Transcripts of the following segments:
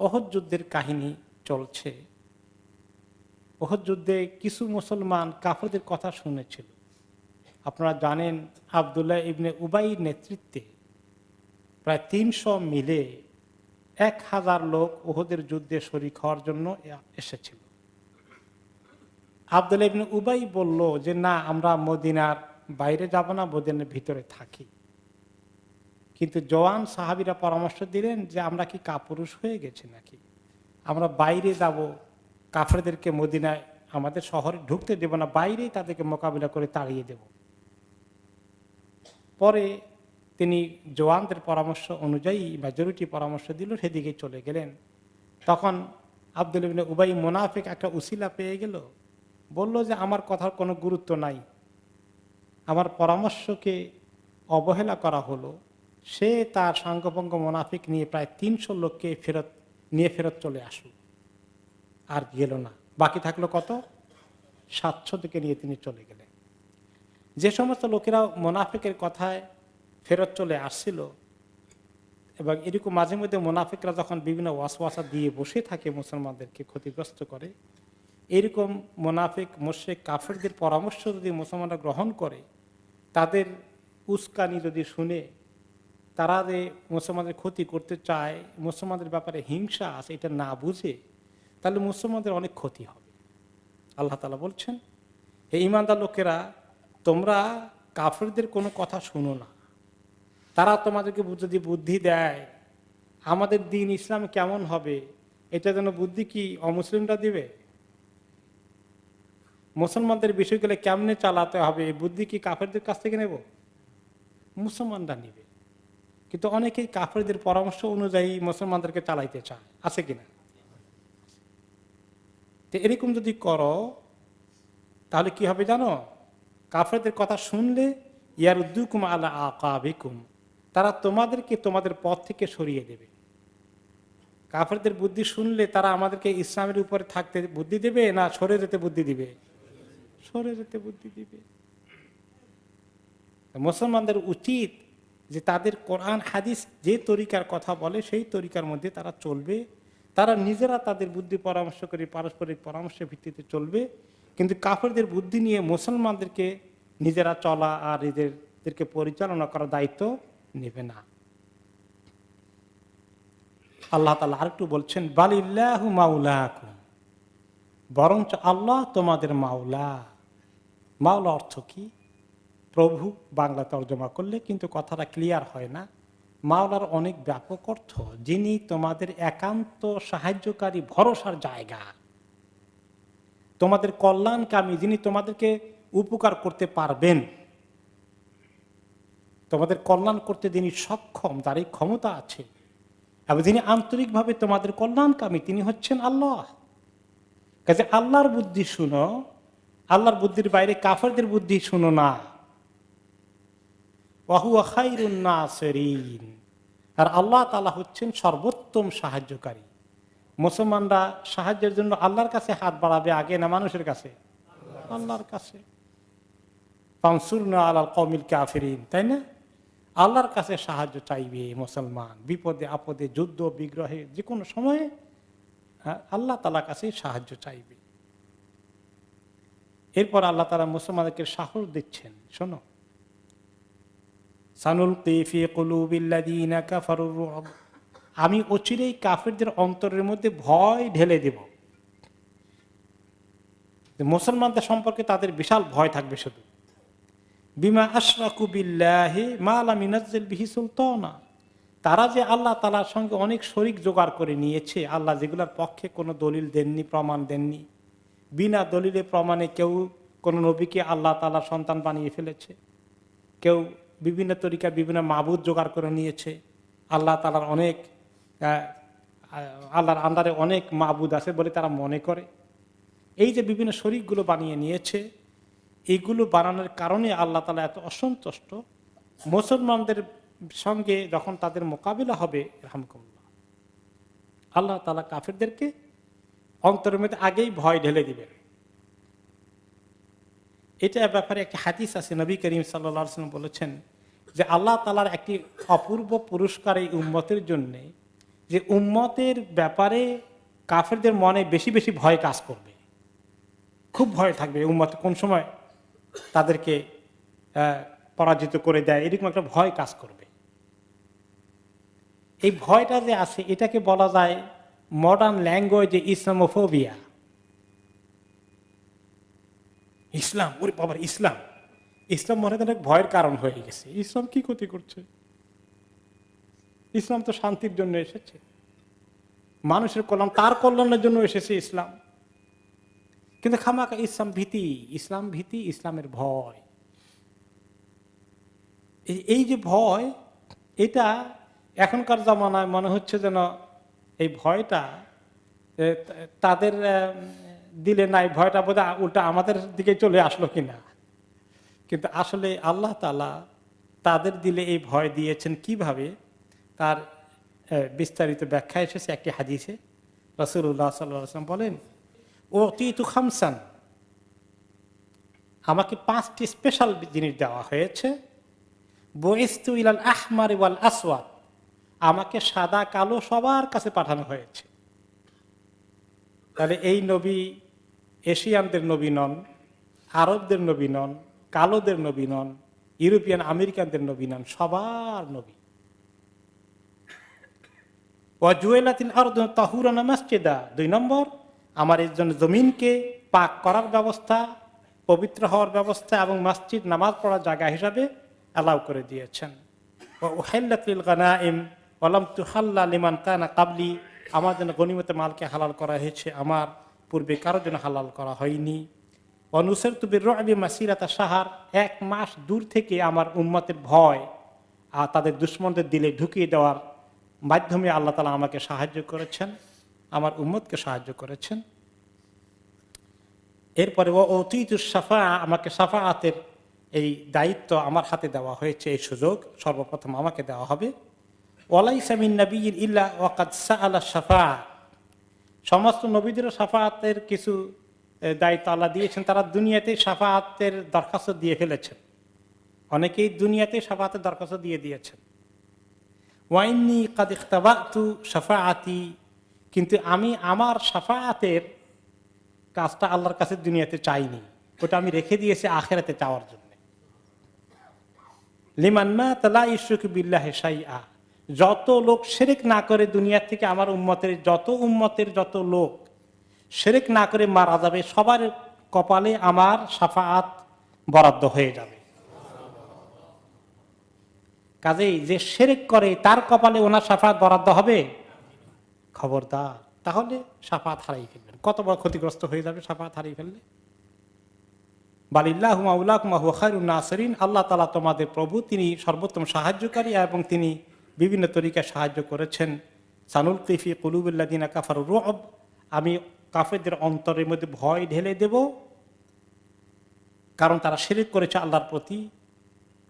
উহুদ যুদ্ধের কাহিনী চলছে। উহুদ যুদ্ধে কিছু মুসলমান কাফেরদের কথা শুনেছিল। আপনারা জানেন আব্দুল্লাহ ইবনে উবাইর নেতৃত্বে প্রায় ৩০০ মিলে ১,০০০ লোক উহুদের যুদ্ধে শরীক হওয়ার জন্য এসেছিল। আব্দুল্লাহ ইবনে উবাই বলল যে না, আমরা মদিনার বাইরে যাব না, মদিনার ভিতরে থাকি। কিন্তু জওয়ান সাহাবীরা পরামর্শ দিলেন যে আমরা কি কাপুরুষ হয়ে গেছি নাকি, আমরা বাইরে যাব, কাফেরদেরকে মদিনায় আমাদের শহরে ঢুকতে দেব না, বাইরেই তাদেরকে মোকাবিলা করে তাড়িয়ে দেব। পরে তিনি জওয়ানদের পরামর্শ অনুযায়ী মেজরিটি পরামর্শ দিল, সেদিকে চলে গেলেন। তখন আব্দুল্লাহ ইবনে উবাই মুনাফিক একটা উসিলা পেয়ে গেল, বলল যে আমার কথার কোনো গুরুত্ব নাই, আমার পরামর্শকে অবহেলা করা হলো। সে তার সাঙ্গভঙ্গ মুনাফিক নিয়ে প্রায় ৩০০ লোককে ফেরত চলে আসলো, আর গেল না। বাকি থাকলো কত? ৭০০ থেকে নিয়ে তিনি চলে গেলেন। যে সমস্ত লোকেরা মুনাফিকের কথায় ফেরত চলে আসছিল, এবং এরকম মাঝে মধ্যে মুনাফিকরা যখন বিভিন্ন ওয়াসওয়াসা দিয়ে বসে থাকে মুসলমানদেরকে ক্ষতিগ্রস্ত করে, এরকম মুনাফিক মুশরিক কাফেরদের পরামর্শ যদি মুসলমানরা গ্রহণ করে, তাদের উস্কানি যদি শুনে, তারা যে মুসলমানদের ক্ষতি করতে চায়, মুসলমানদের ব্যাপারে হিংসা আছে, এটা না বুঝে, তাহলে মুসলমানদের অনেক ক্ষতি হবে। আল্লাহ তাআলা বলছেন, হে ঈমানদার লোকেরা, তোমরা কাফেরদের কোনো কথা শুনো না। তারা তোমাদেরকে যদি বুদ্ধি দেয় আমাদের দিন ইসলাম কেমন হবে, এটা যেন বুদ্ধি কি অমুসলিমরা দিবে? মুসলমানদের বিষয়গুলো কেমনে চালাতে হবে, এই বুদ্ধি কি কাফেরদের কাছ থেকে নেব? মুসলমানরা নিবে। কিন্তু অনেকেই কাফেরদের পরামর্শ অনুযায়ী মুসলমানদেরকে চালাইতে চায়, আছে কিনা? তো এরকম যদি করো তাহলে কি হবে জানো? কাফেরদের কথা শুনলে ইয়ারুদ্দুকুম আলা আকাবিকুম, তারা তোমাদেরকে তোমাদের পথ থেকে সরিয়ে দেবে। কাফেরদের বুদ্ধি শুনলে তারা আমাদেরকে ইসলামের উপরে থাকতে বুদ্ধি দেবে না সরে যেতে বুদ্ধি দিবে? সরে যেতে বুদ্ধি দিবে। মুসলমানদের উচিত যে তাদের কোরআন হাদিস যে তরিকার কথা বলে সেই তরিকার মধ্যে তারা চলবে। তারা নিজেরা তাদের বুদ্ধি পরামর্শ করে পারস্পরিক পরামর্শের ভিত্তিতে চলবে, কিন্তু কাফেরদের বুদ্ধি নিয়ে মুসলমানদেরকে নিজেরা চলা আর নিজেদেরকে পরিচালনা করার দায়িত্ব নেবে না। আল্লাহ তাআলা আরেকটু বলছেন, বালিল্লাহু মাওলাকুম, বরঞ্চ আল্লাহ তোমাদের মাওলা। মাওলা অর্থ কি? প্রভু বাংলা তর্জমা করলে কিন্তু কথাটা ক্লিয়ার হয় না। মাওলার অনেক ব্যাপক অর্থ, যিনি তোমাদের একান্ত সাহায্যকারী, ভরসার জায়গা, তোমাদের কল্যাণকামী, যিনি তোমাদেরকে উপকার করতে পারবেন, তোমাদের কল্যাণ করতে যিনি সক্ষম, তার এই ক্ষমতা আছে, এবং যিনি আন্তরিকভাবে তোমাদের কল্যাণকামী, তিনি হচ্ছেন আল্লাহ। কাজে আল্লাহর বুদ্ধি শুনো, আল্লাহর বুদ্ধির বাইরে কাফেরদের বুদ্ধি শুনো না। ওয়াহুয়া খায়রুন নাসিরিন, আর আল্লাহ তাআলা হচ্ছেন সর্বোত্তম সাহায্যকারী। মুসলমানরা সাহায্যের জন্য আল্লাহর কাছে হাত বাড়াবে আগে, না মানুষের কাছে? আল্লাহর কাছে। ফানসুরনা আলাল কওমিল কাফিরিন, তাই না? আল্লাহর কাছে সাহায্য চাইবে মুসলমান, বিপদে আপদে, যুদ্ধ বিগ্রহে, যে কোনো সময়ে আল্লাহ তাআলার কাছে সাহায্য চাইবে। এরপর আল্লাহ তাআলা মুসলমানদেরকে সাহস দিচ্ছেন, শোনো, সানুলকি ফি কুলুবিল্লাযীনা কাফারুর রু'ব, আমি অচিরেই কাফেরদের অন্তরের মধ্যে ভয় ঢেলে দেব। মুসলমানদের সম্পর্কে তাদের বিশাল ভয় থাকবে শুধু। বিমা আশরাকু বিল্লাহি মা লাম ইউনাজ্জিল বিহি সুলতানা, তারা যে আল্লাহ তাআলার সঙ্গে অনেক শরীক জোগাড় করে নিয়েছে, আল্লাহ যেগুলোর পক্ষে কোনো দলিল দেননি, প্রমাণ দেননি। বিনা দলিলে প্রমাণে কেউ কোন নবীকে আল্লাহ তাআলার সন্তান বানিয়ে ফেলেছে, কেউ বিভিন্ন তরিকা বিভিন্ন মাবুদ জোগাড় করে নিয়েছে। আল্লাহ তাআলার অনেক আল্লাহর আন্ডারে অনেক মাবুদ আছে বলে তারা মনে করে। এই যে বিভিন্ন শরীকগুলো বানিয়ে নিয়েছে, এইগুলো বানানোর কারণে আল্লাহ তাআলা এত অসন্তুষ্ট। মুসলমানদের সঙ্গে যখন তাদের মোকাবিলা হবে, রাহমাকুমুল্লাহ, আল্লাহ তাআলা কাফেরদেরকে অন্তরের মধ্যে আগেই ভয় ঢেলে দিবেন। এটা ব্যাপারে একটি হাদিস আছে, নবী করিম সাল্লাল্লাহু আলাইহি ওয়াসাল্লাম বলেছেন যে আল্লাহ তাআলার একটি অপূর্ব পুরস্কার এই উম্মতের জন্য, যে উম্মতের ব্যাপারে কাফেরদের মনে বেশি বেশি ভয় কাজ করবে, খুব ভয় থাকবে উম্মত কোন সময় তাদেরকে পরাজিত করে দেয়, এরকম একটা ভয় কাজ করবে। এই ভয়টা যে আছে এটাকে বলা যায় মডার্ন ল্যাঙ্গুয়েজে ইসলামোফোবিয়া। ইসলাম, ওরে বাবার ইসলাম, ইসলাম মনে হয় ভয়ের কারণ হয়ে গেছে। ইসলাম কি ক্ষতি করছে? ইসলাম তো শান্তির জন্য এসেছে, মানুষের কল্যাণ, তার কল্যাণের জন্য এসেছে ইসলাম। কিন্তু খামাকা ইসলাম ভীতি, ইসলাম ভীতি, ইসলামের ভয়। এই যে ভয়, এটা এখনকার জামানায় মনে হচ্ছে যেন এই ভয়টা তাদের দিলে নাই, ভয়টা বোধহয় উল্টা আমাদের দিকে চলে আসলো কিনা। কিন্তু আসলে আল্লাহ তাআলা তাদের দিলে এই ভয় দিয়েছেন কিভাবে, তার বিস্তারিত ব্যাখ্যা এসেছে একটি হাদিসে। রাসূলুল্লাহ সাল্লাল্লাহু আলাইহি ওয়াসাল্লাম বলেন, উতিতু খামসান, আমাকে 5টি স্পেশাল জিনিস দেওয়া হয়েছে। বুইসতু ইলাল আহমার ওয়াল আসওয়াদ, আমাকে সাদা কালো সবার কাছে পাঠানো হয়েছে। তাহলে এই নবী এশিয়ানদের নবী নন, আরবদের নবী নন, কালোদের নবী নন, ইউরোপিয়ান আমেরিকানদের নবী নন, সবার নবী। ওয়াজুয়েলাতিল আরদু তাহুরান মাসজিদা, 2 নম্বর, আমার এর জন্য জমিনকে পাক করার ব্যবস্থা, পবিত্র হওয়ার ব্যবস্থা এবং মসজিদ নামাজ পড়ার জায়গা হিসাবে অ্যালাউ করে দিয়েছেন। ওয়াহিল্লাতিল গানাইম ওয়ালাম তুহাল্লা লিমান কানা ক্বাবলি, আমার জন্য গনিমতের মালকে হালাল করা হয়েছে, আমার পূর্বে কারোর জন্য হালাল করা হয়নি। অনুসরতু বিররুবি মাসিরাতা শাহর, 1 মাস দূর থেকে আমার উম্মতের ভয় আর তাদের দুশমনদের দিলে ঢুকিয়ে দেওয়ার মাধ্যমে আল্লাহ তাআলা আমাকে সাহায্য করেছেন, আমার উম্মতকে সাহায্য করেছেন। এরপরে ও অতীতুস শাফা, আমাকে শাফাআতের এই দায়িত্ব আমার হাতে দেওয়া হয়েছে, এই সুযোগ সর্বপ্রথম আমাকে দেওয়া হবে। ওয়ালাইসা মিন নাবিয়্যিন ইল্লা ওয়াকাদ সাআলা শাফা, সমস্ত নবীদেরও শাফাআতের কিছু দায়িত্ব আল্লাহ দিয়েছেন, তারা দুনিয়াতে শাফাআতের দরখাস্ত দিয়ে ফেলেছেন, অনেকেই দুনিয়াতে শাফাআতের দরখাস্ত দিয়ে দিয়েছেন। ওয়াইন্নী কাদ ইখতাবাতু শাফাআতি, কিন্তু আমি আমার শাফাআতের কাজটা আল্লাহর কাছে দুনিয়াতে চাইনি, ওটা আমি রেখে দিয়েছি আখিরাতে চাওয়ার জন্য। লিমান মাতা লা ইউশরিকু বিল্লাহি শাইআ, যত লোক শিরক না করে দুনিয়া থেকে আমার উম্মতের যত লোক শিরক না করে মারা যাবে, সবার কপালে আমার শাফাআত বরাদ্দ হয়ে যাবে। কাজেই যে শিরক করে তার কপালে ওনার শাফাআত বরাদ্দ হবে, খবরদার, তাহলে শাফাআত হারিয়ে ফেলবেন, কত বড় ক্ষতিগ্রস্ত হয়ে যাবে শাফাআত হারিয়ে ফেললে। বালিল্লাহু মাওলাকুম ওয়া হুয়া খায়রুন নাসিরিন, আল্লাহ তাআলা তোমাদের প্রভু, তিনি সর্বোত্তম সাহায্যকারী এবং তিনি বিভিন্ন তরিকায় সাহায্য করেছেন। সানুলকি ফি কুলুবিল লাযিনা কাফারু রু'ব, আমি কাফেরদের অন্তরের মধ্যে ভয় ঢেলে দেব, কারণ তারা শিরক করেছে আল্লাহর প্রতি।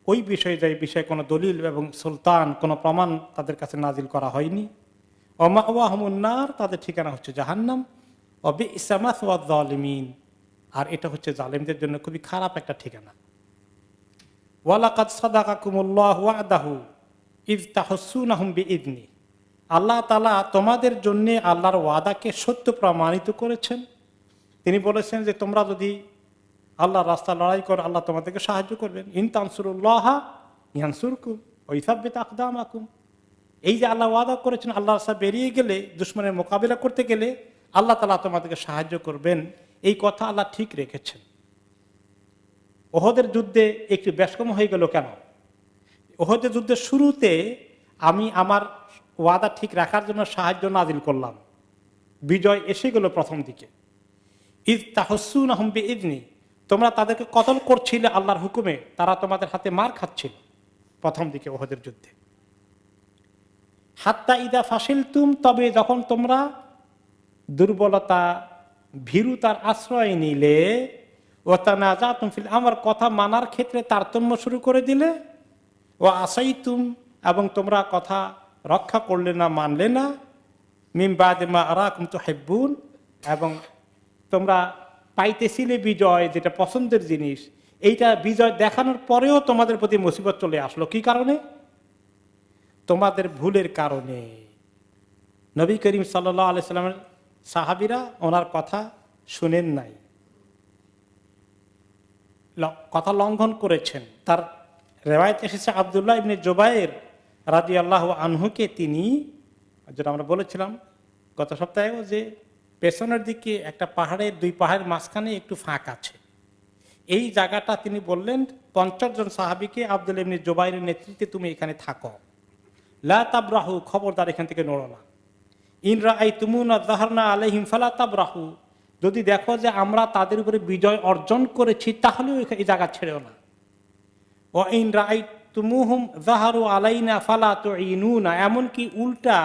ওই বিষয়ে যে বিষয়ে কোনো দলিল এবং সুলতান, কোনো প্রমাণ তাদের কাছে নাজিল করা হয়নি। ওয়া মাওয়াহুমুন নার, তাদের ঠিকানা হচ্ছে জাহান্নাম। ওয়া বি'সা মাসওয়ায যালিমিন, আর এটা হচ্ছে জালেমদের জন্য খুবই খারাপ একটা ঠিকানা। ওয়ালাকাদ সাদাকাকুমুল্লাহু ওয়া'দাহু ইয তাহুসসুনাহুম বিইযনি, আল্লাহ তাআলা তোমাদের জন্য আল্লাহর ওয়াদাকে সত্য প্রমাণিত করেছেন। তিনি বলেছেন যে তোমরা যদি আল্লাহর রাস্তায় লড়াই করো, আল্লাহ তোমাদেরকে সাহায্য করবেন। ইন তানসুরুল্লাহা ইয়ানসুরকুম ওয়া ইসাব্বিত আকদামাকুম, এই যে আল্লাহ ওয়াদা করেছেন, আল্লাহর রাস্তায় বেরিয়ে গেলে, দুশমনের মোকাবিলা করতে গেলে আল্লাহ তাআলা তোমাদেরকে সাহায্য করবেন, এই কথা আল্লাহ ঠিক রেখেছেন। ওহদের যুদ্ধে একটু ব্যস্কম হয়ে গেল কেন? ওহদের যুদ্ধের শুরুতে আমি আমার ওয়াদা ঠিক রাখার জন্য সাহায্য নাজিল করলাম, বিজয় এসে গেল প্রথম দিকে। ইয তাহুসসুনাহুম বিইযনি, তোমরা তাদেরকে কতল করছিলে আল্লাহর হুকুমে, তারা তোমাদের হাতে মার খাচ্ছিল প্রথম দিকে ওহদের যুদ্ধে। হাত্তা ইদা ফাশিলতুম, তবে যখন তোমরা দুর্বলতা ভীরুতার আশ্রয় নিলে, ও তানাজাতুম ফিল আমর, কথা মানার ক্ষেত্রে তারতম্য শুরু করে দিলে, ও আসাইতুম, এবং তোমরা কথা রক্ষা করলে না, মানলে না, মিন বাদি মা আরাকুম তুহিব্বুন, এবং তোমরা পাইতেছিলে বিজয়, যেটা পছন্দের জিনিস, এইটা বিজয় দেখানোর পরেও তোমাদের প্রতি মুসিবত চলে আসলো। কি কারণে? তোমাদের ভুলের কারণে। নবী করিম সাল্লাল্লাহু আলাইহি সাল্লামের সাহাবীরা ওনার কথা শুনেন নাই, কথা লঙ্ঘন করেছেন। তার রেওয়ায়েত এসেছে আব্দুল্লাহ ইবনে জুবায়ের রাদিয়াল্লাহু আনহুকে তিনি, যেটা আমরা বলেছিলাম গত সপ্তাহেও, যে পেছনের দিকে একটা পাহাড়ের, দুই পাহাড়ের মাঝখানে একটু ফাঁক আছে, এই জায়গাটা তিনি বললেন 50 জন সাহাবীকে, আব্দুল্লাহ ইবনে জুবায়েরের নেতৃত্বে তুমি এখানে থাকো, লা তাবরাহু, খবরদার এখান থেকে নড়ো না। ইন রাআইতুমুনা যাহারনা আলাইহিম ফালা তাবরাহু, যদি দেখো যে আমরা তাদের উপরে বিজয় অর্জন করেছি তাহলেও এই জায়গা ছেড়েও না। ওয়া ইন রাআইতুমুহুম যাহারু আলাইনা ফালা তুঈনুনা, এমনকি উল্টা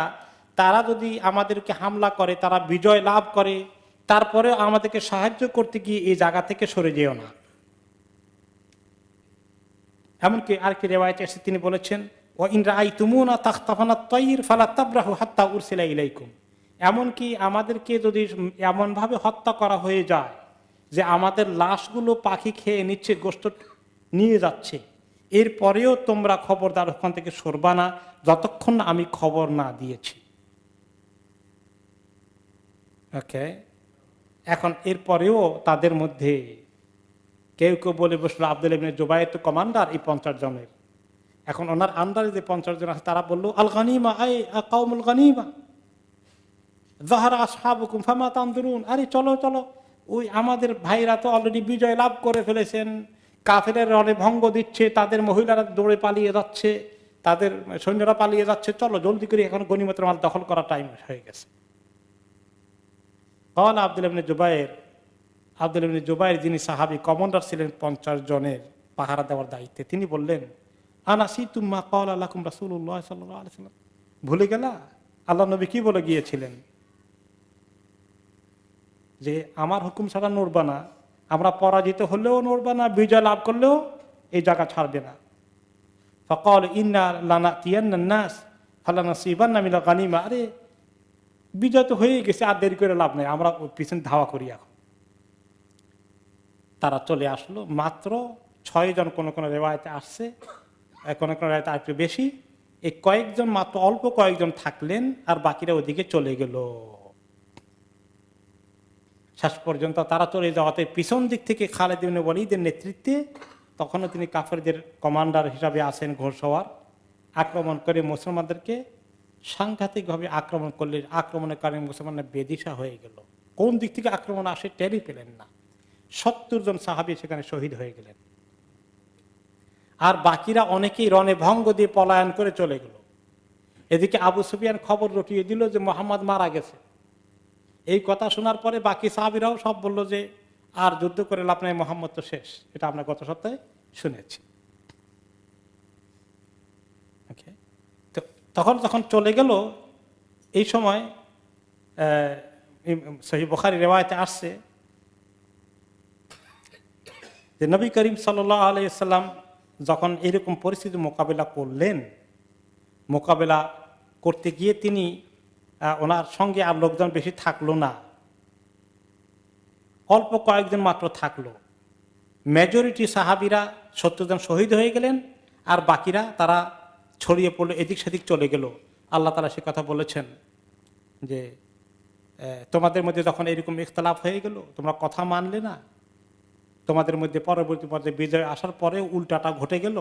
তারা যদি আমাদেরকে হামলা করে, তারা বিজয় লাভ করে, তারপরে আমাদেরকে সাহায্য করতে গিয়ে এই জায়গা থেকে সরে যেও না। এমনকি আর কি রিওয়ায়াতে এসে তিনি বলেছেন, ওয়া ইন রাআইতুমুনা তাখতাফানা তায়র ফালা তাবরাহু হাত্তা উরসিলা ইলাইকুম, এমনকি আমাদেরকে যদি এমনভাবে হত্যা করা হয়ে যায় যে আমাদের লাশগুলো পাখি খেয়ে নিচ্ছে, গোশত নিয়ে যাচ্ছে, এরপরেও তোমরা খবরদার ওখান থেকে সরবা না যতক্ষণ না আমি খবর না দিয়েছি। ওকে, এখন এরপরেও তাদের মধ্যে কেউ কেউ বলে বসলো, আব্দুল্লাহ ইবনে জুবায়ের তো কমান্ডার এই 50 জনের, এখন ওনার আন্ডারে যে 50 জন আছে তারা বললো, আল গানিমা আই কাউমুল গানিমা যাহারা আসহাবুকুম ফামা তানজুরুন, আরে চলো চলো, ওই আমাদের ভাইরা তো অলরেডি বিজয় লাভ করে ফেলেছেন, কাফেরের রণে ভঙ্গ দিচ্ছে, তাদের মহিলারা দৌড়ে পালিয়ে যাচ্ছে, তাদের সৈন্যরা পালিয়ে যাচ্ছে, চলো জলদি করে এখন গনিমতের মাল দখল করার টাইম হয়ে গেছে। কাল আব্দুল্লাহ ইবনে জুবায়ের, আব্দুল্লাহ ইবনে জুবায়ের যিনি সাহাবী কমান্ডার ছিলেন 50 জনের পাহারা দেওয়ার দায়িত্বে, তিনি বললেন, আনাসিতুম মা ক্বালা লাকুম রাসূলুল্লাহ সাল্লাল্লাহু আলাইহি ওয়াসাল্লাম, ভুলে গেলা আল্লাহ নবী কি বলে গিয়েছিলেন, যে আমার হুকুম ছাড়া নড়বা না, আমরা পরাজিত হলেও নড়বা না, বিজয় লাভ করলেও এই জায়গা ছাড়বে না। ফাকাল ইন্না লানাতিয়ান্নান নাস ফালানাসিবান্না মিনাল গানিমা, আরে বিজয় তো হয়ে গেছে, আর দেরি করে লাভ নেই, আমরা পিছনে ধাওয়া করি এখন। তারা চলে আসলো, মাত্র 6 জন, কোন কোন রেওয়ায়েতে আসছে, কোন কোন রেওয়ায়েতে আরেকটু বেশি, এই কয়েকজন, মাত্র অল্প কয়েকজন থাকলেন, আর বাকিরা ওদিকে চলে গেল। শেষ পর্যন্ত তারা চলে যাওয়াতে পিছন দিক থেকে খালিদ ইবনে ওয়ালিদের নেতৃত্বে, তখনও তিনি কাফেরদের কমান্ডার হিসাবে আছেন, ঘোড়সওয়ার, আক্রমণ করে মুসলমানদেরকে সাংঘাতিকভাবে আক্রমণ করলে, আক্রমণের কারণে মুসলমানরা বেদিশা হয়ে গেল, কোন দিক থেকে আক্রমণ আসে টেরই পেলেন না। 70 জন সাহাবী সেখানে শহীদ হয়ে গেলেন, আর বাকিরা অনেকেই রণে ভঙ্গ দিয়ে পলায়ন করে চলে গেল। এদিকে আবু সুফিয়ান খবর রটিয়ে দিল যে মুহাম্মদ মারা গেছে। এই কথা শোনার পরে বাকি সাহাবীরাও সব বলল যে আর যুদ্ধ করে লাভ নাই, মুহাম্মদ তো শেষ। এটা আমরা গত সপ্তাহে শুনেছি। তো তখন যখন চলে গেল, এই সময় সহিহ বুখারী রিওয়ায়াতে আসছে যে নবী করিম সাল্লাল্লাহু আলাইহি ওয়াসাল্লাম যখন এরকম পরিস্থিতি মোকাবেলা করলেন, মোকাবেলা করতে গিয়ে তিনি, ওনার সঙ্গে আর লোকজন বেশি থাকলো না, অল্প কয়েকজন মাত্র থাকলো। মেজরিটি সাহাবীরা 70 জন শহীদ হয়ে গেলেন, আর বাকিরা তারা ছড়িয়ে পড়লো, এদিক সেদিক চলে গেল। আল্লাহ তাআলা সে কথা বলেছেন যে তোমাদের মধ্যে যখন এরকম ইখতিলাফ হয়ে গেল, তোমরা কথা মানলে না, তোমাদের মধ্যে পরবর্তী পর্যায়ে বিজয় আসার পরে উল্টাটা ঘটে গেল,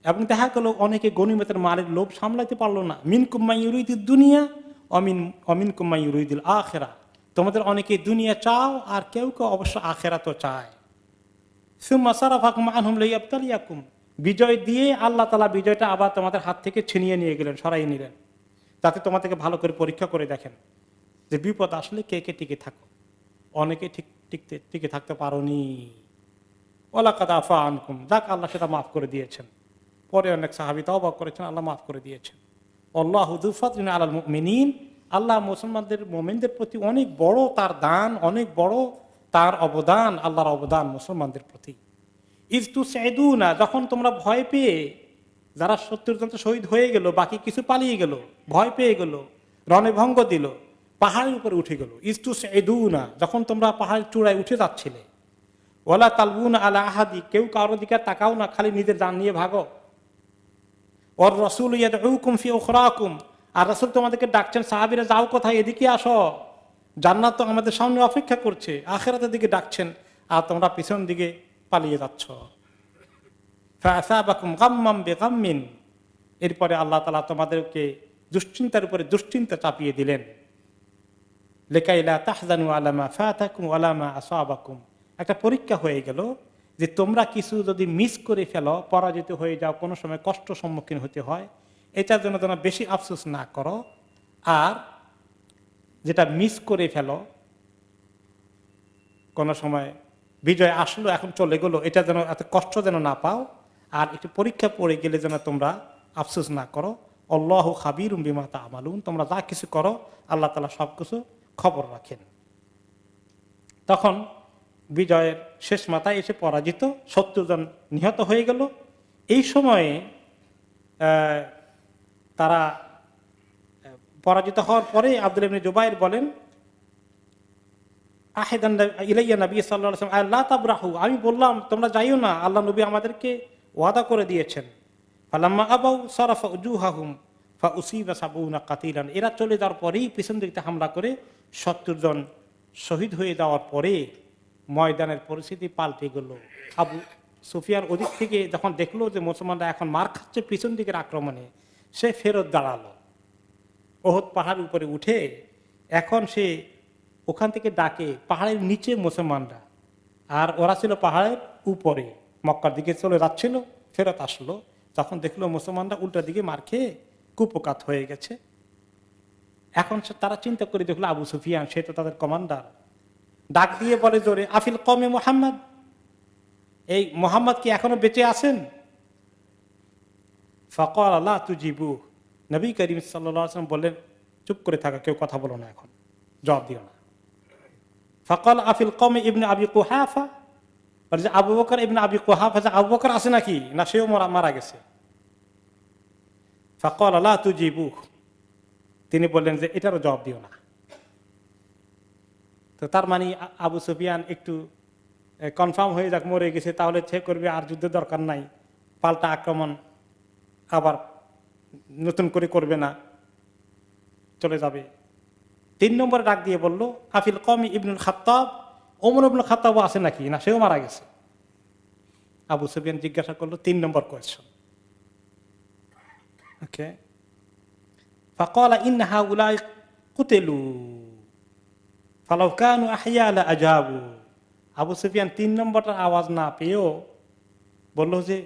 এবং দেখা গেল অনেকে গনিমতের মালের লোভ সামলাইতে পারলো না। মিনকুম মান ইউরিদুদ দুনিয়া অমিনকুম মান ইউরিদুল আখিরা, তোমাদের অনেকে দুনিয়া চাও, আর কেউ কেউ অবশ্য আখিরাতও চায়। সুম্মা সারাফাকুম আনহুম লিয়াবতালিয়াকুম, বিজয় দিয়ে আল্লাহ তাআলা বিজয়টা আবার তোমাদের হাত থেকে ছিনিয়ে নিয়ে গেলেন, সরাই নিলেন, যাতে তোমাদেরকে ভালো করে পরীক্ষা করে দেখেন যে বিপদ আসলে কে কে টিকে থাকো। অনেকে টিকে থাকতে পারোনি, ওয়ালাকাদ আফা আনকুম, যাক আল্লাহ সেটা মাফ করে দিয়েছেন। পরে অনেক সাহাবী তওবা করেছেন, আল্লাহ মাফ করে দিয়েছেন। আল্লাহু যু ফাদলিন আলাল মুমিনিন, আল্লাহ মুসলমানদের, মুমিনদের প্রতি অনেক বড় তার দান, অনেক বড় তার অবদান, আল্লাহর অবদান মুসলমানদের প্রতি। ইজ তুসঈদুনা, যখন তোমরা ভয় পেয়ে, যারা 70 জন তো শহীদ হয়ে গেল, বাকি কিছু পালিয়ে গেল, ভয় পেয়ে গেল, রণে ভঙ্গ দিল, পাহাড়ের উপরে উঠে গেল। ইজ তুসঈদুনা, যখন তোমরা পাহাড়ের চূড়ায় উঠে যাচ্ছিলে, ওয়ালা তালবুনা আলা আহাদি, কেউ কারোর দিকে তাকাও না, খালি নিজের জান নিয়ে ভাগো। ওর রাসূল ইয়াদউকুম ফি উখরাকুম, আর রাসূল তোমাদেরকে ডাকছেন, সাহাবীরা যাও কোথায়, এদিকে আসো, জান্নাত তো আমাদের সামনে অপেক্ষা করছে, আখিরাতের দিকে ডাকছেন, আর তোমরা পিছন দিকে পালিয়ে যাচ্ছ। ফাআসাবাকুম গাম্মাম বিগাম্মিন, এরপরে আল্লাহ তাআলা তোমাদেরকে দুশ্চিন্তার উপরে দুশ্চিন্তা চাপিয়ে দিলেন। লিকাইলা তাহজানু আলা মা ফাতাকুম ওয়ালা মা আসাবাকুম, একটা পরীক্ষা হয়ে গেল যে তোমরা কিছু যদি মিস করে ফেলো, পরাজিত হয়ে যাও, কোনো সময় কষ্ট সম্মুখীন হতে হয়, এটার জন্য তোমরা বেশি আফসোস না করো। আর যেটা মিস করে ফেলো, কোনো সময় বিজয় আসলো এখন চলে গেলো, এটা যেন এত কষ্ট যেন না পাও, আর একটু পরীক্ষা পড়ে গেলে যেন তোমরা আফসোস না করো। আল্লাহু খাবীরুম বিমা তা'মালুন, তোমরা যা কিছু করো আল্লাহ তাআলা সবকিছু খবর রাখেন। তখন বিজয়ের শেষ মাথায় এসে পরাজিত 70 জন নিহত হয়ে গেল। এই সময়ে তারা পরাজিত হওয়ার পরে আব্দুল্লাহ ইবনে জুবাইর বলেন, আহেদান ইলাইয়া নবী সাল্লাল্লাহু আলাইহি ওয়াসাল্লাম লা তাবরাহু, আমি বললাম তোমরা যাইও না, আল্লাহ নবী আমাদেরকে ওয়াদা করে দিয়েছেন। ফালাম্মা আবাউ সারাফা উজুহাহুম ফাউসিবা সাবুনা কাতিলান, এরা চলে যাওয়ার পরেই পিছন দিকে হামলা করে 70 জন শহীদ হয়ে যাওয়ার পরে ময়দানের পরিস্থিতি পাল্টে গেল। আবু সুফিয়ান ওদিক থেকে যখন দেখলো যে মুসলমানরা এখন মার খাচ্ছে পিছন দিকের আক্রমণে, সে ফেরত দাঁড়ালো। ওহদ পাহাড়ের উপরে উঠে এখন সে ওখান থেকে ডাকে পাহাড়ের নিচে মুসলমানরা, আর ওরা ছিল পাহাড়ের উপরে, মক্কার দিকে চলে যাচ্ছিল, ফেরত আসলো। তখন দেখলো মুসলমানরা উল্টা দিকে মার খেয়ে কুপকাত হয়ে গেছে। এখন তারা চিন্তা করে দেখলো আবু সুফিয়ান, সে তো তাদের কমান্ডার, ডাক দিয়ে বলে জোরে, আফিল কমে মোহাম্মদ, এই মোহাম্মদ কি এখনো বেঁচে আছেন? ফাকাল লা তুজিবু, নবী করিম সাল্লাল্লাহু আলাইহি ওয়াসাল্লাম বললেন, চুপ করে থাকা, কেউ কথা বলো না, এখন জবাব দিও না। ফাকাল আফিল কমে ইবনে আবি কুহাফা, বলে আবু বকর ইবনে আবি কুহাফা, আবু বকর আছে নাকি, না সেও মারা গেছে? ফাকাল লা তুজিবু, তিনি বললেন যে এটারও জবাব দিও না। তো তার মানে আবু সুফিয়ান একটু কনফার্ম হয়ে যাক মরে গেছে, তাহলে সে করবে, আর যুদ্ধের দরকার নাই, পাল্টা আক্রমণ আবার নতুন করে করবে না, চলে যাবে। 3 নম্বরে ডাক দিয়ে বলল, আফিল কওমি ইবনুল খাত্তাব, ওমর ইবনুল খাত্তাবও আছে নাকি, না সেও মারা গেছে? আবু সুফিয়ান জিজ্ঞাসা করলো 3 নম্বর কোয়েশ্চন। ওকে, ফাকালা ইন হাউলাই কুতিলু ফালাউ কানু আহইয়া লা আজাবু। আবু সুফিয়ান 3 নম্বরটার আওয়াজ না পেয়েও বলল যে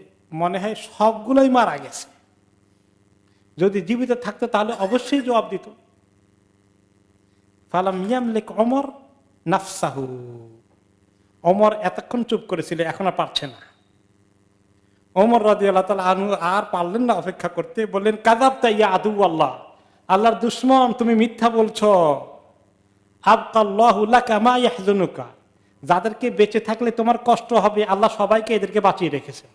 মনে হয় সবগুলোই মারা গেছে, যদি জীবিত থাকতো তাহলে অবশ্যই জবাব দিত। ফালাম ইয়ামলিক ওমর নাফসাহু, ওমর এতক্ষণ চুপ করেছিল, এখন আর পারছে না। ওমর রাদিয়াল্লাহু তাআলা আনহু আর পারলেন না অপেক্ষা করতে, বললেন, কাযাবতা ইয়া আদু আল্লাহ, আল্লাহর দুশমন, তুমি মিথ্যা বলছো। আবকাল্লাহু লাকা মা ইয়াহজুনুকা, যাদেরকে বেঁচে থাকলে তোমার কষ্ট হবে, আল্লাহ সবাইকে এদেরকে বাঁচিয়ে রেখেছে।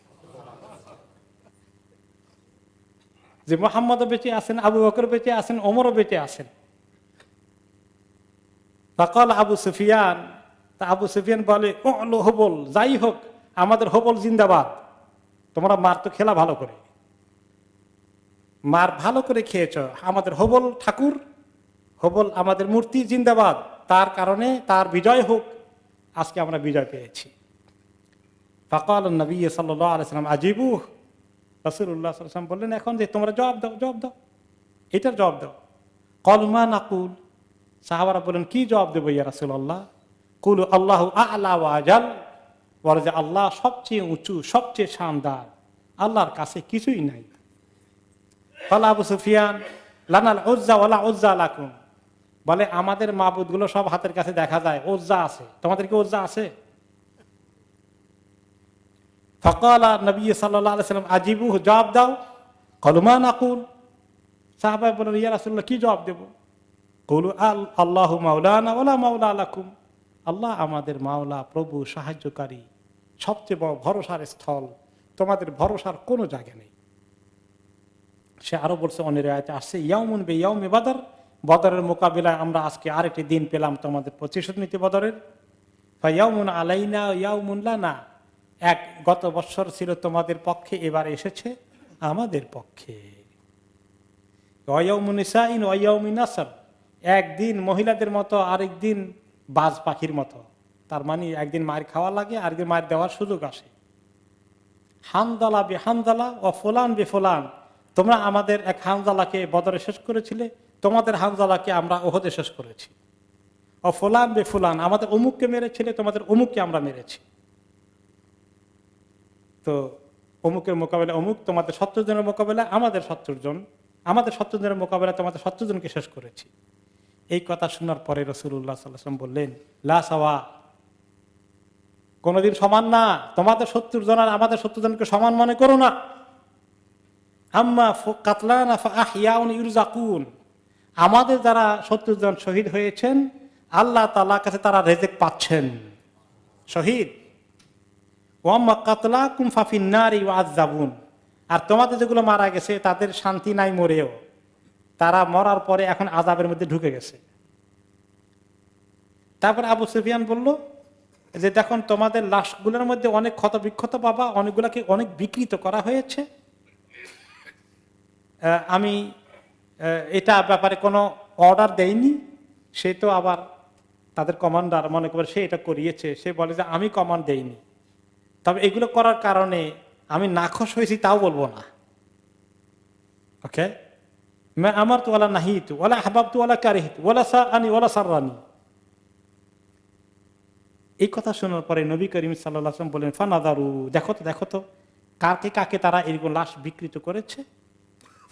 যে মুহাম্মদও বেঁচে আছেন, আবু বকর বেঁচে আছেন, ওমরও বেঁচে আছেন। ফাকাল আবু সুফিয়ান, তা আবু সুফিয়ান বলে, ওলো হবল, যাই হোক আমাদের হবল জিন্দাবাদ, তোমরা মার তো খেলা ভালো করে, মার ভালো করে খেয়েছ, আমাদের হবল ঠাকুর, হবল আমাদের মূর্তি জিন্দাবাদ, তার কারণে তার বিজয় হোক, আজকে আমরা বিজয় পেয়েছি। ফাকাল নবী সাল্লাল্লাহু আলাইহি ওয়াসাল্লাম আজিবু, রাসূলুল্লাহ সাল্লাল্লাহু আলাইহি ওয়াসাল্লাম বললেন, এখন যে তোমরা জবাব দাও, জবাব দাও, এটার জবাব দাও। ক্বালু মা নাকুল, সাহাবারা বলেন, কি জবাব দেব ইয়া রাসূলুল্লাহ? কুলু আল্লাহু আ'লা ওয়া আজাল, বলে যে আল্লাহ সবচেয়ে উঁচু, সবচেয়ে শানদার, আল্লাহর কাছে কিছুই নাই। ক্বালা আবু সুফিয়ান লানাল উজ্জা ওয়ালা উজ্জা লাকুম, বলে আমাদের মাবুদগুলো সব হাতের কাছে দেখা যায়, উজ্জা আছে, তোমাদের কি উজ্জা আছে? ফাকালা নবী সাল্লাল্লাহু আলাইহি ওয়াসাল্লাম আজিবু, জবাব দাও। ক্বালু মা নাকুল, সাহাবা বলেন, ইয়া রাসূলুল্লাহ কি জবাব দেব? কুলু আল্লাহু মাওলানা ওয়ালা মাওলা লাকুম, আল্লাহ আমাদের মাওলা, প্রভু, সাহায্যকারী, সবচেয়ে বড় ভরসার স্থল, তোমাদের ভরসার কোনো জায়গা নেই। সে আরো বলছে, অনেক আয়াতে আসছে, ইয়াউমুন বিয়াউমি বদর, বদরের মোকাবিলায় আমরা আজকে আরেকটি দিন পেলাম তোমাদের প্রতিশোধ নিতে বদরের। ফায়াউমুন আলাইনা ইয়াউমুন লানা, এক গত বৎসর ছিল তোমাদের পক্ষে, এবার এসেছে আমাদের পক্ষে। একদিন মহিলাদের মতো আরেকদিন বাজ পাখির মতো, তার মানে একদিন মায়ের খাওয়া লাগে আরেকদিন মায়ের দেওয়ার সুযোগ আসে। হানজালা বে হানজালা ও ফোলান বে ফোলান, তোমরা আমাদের এক হানজালাকে বদরে শেষ করেছিলে, তোমাদের হানজালাকে আমরা ওহদে শেষ করেছি। ও ফোলান বে ফুলান, আমাদের অমুককে মেরেছিলে, তোমাদের অমুককে আমরা মেরেছি। তো অমুকের মোকাবেলা অমুক, তোমাদের 70 জনের মোকাবেলা আমাদের 70 জন, আমাদের 70 জনের মোকাবেলা তোমাদের 70 জনকে শেষ করেছি। এই কথা শোনার পরে রাসূলুল্লাহ সাল্লাল্লাহু আলাইহি ওয়াসাল্লাম বললেন, লা সাওয়া, কোনদিন সমান না, তোমাদের 70 জন আর আমাদের 70 জনকে সমান মনে করো না। আম্মা কাতলানা ফা আহইয়াউন ইরজাকুন, আমাদের যারা 70 জন শহীদ হয়েছেন আল্লাহ তাআলার কাছে তারা রিজিক পাচ্ছেন, শহীদ। ওয়াম্মা কাতলাকুম ফাফিন নারি ওয়াযাবুন, আর তোমাদের যেগুলো মারা গেছে তাদের শান্তি নাই মরেও, তারা মরার পরে এখন আযাবের মধ্যে ঢুকে গেছে। তারপর আবু সুফিয়ান বলল যে দেখুন তোমাদের লাশগুলোর মধ্যে অনেক ক্ষত বিক্ষত পাবা, অনেকগুলাকে অনেক বিকৃত করা হয়েছে। আমি এটা ব্যাপারে কোনো অর্ডার দেইনি। সে তো আবার তাদের কমান্ডার, মনে করে সে এটা করিয়েছে, সে বলে যে আমি কমান্ড দেইনি, তবে এগুলো করার কারণে আমি নাখোশ হয়েছি তাও বলবো না। ওকে, আমার তো ওয়ালা নাহিতু ওয়ালা হাবাবতু ওয়ালা কারিহতু ওয়ালা সাআনি ওয়ালা সাররানি। এই কথা শোনার পরে নবী করিম সাল্লাল্লাহু আলাইহি ওয়াসাল্লাম বলেন, ফানাদারু, দেখো তো কাকে কাকে তারা এরকম লাশ বিকৃত করেছে।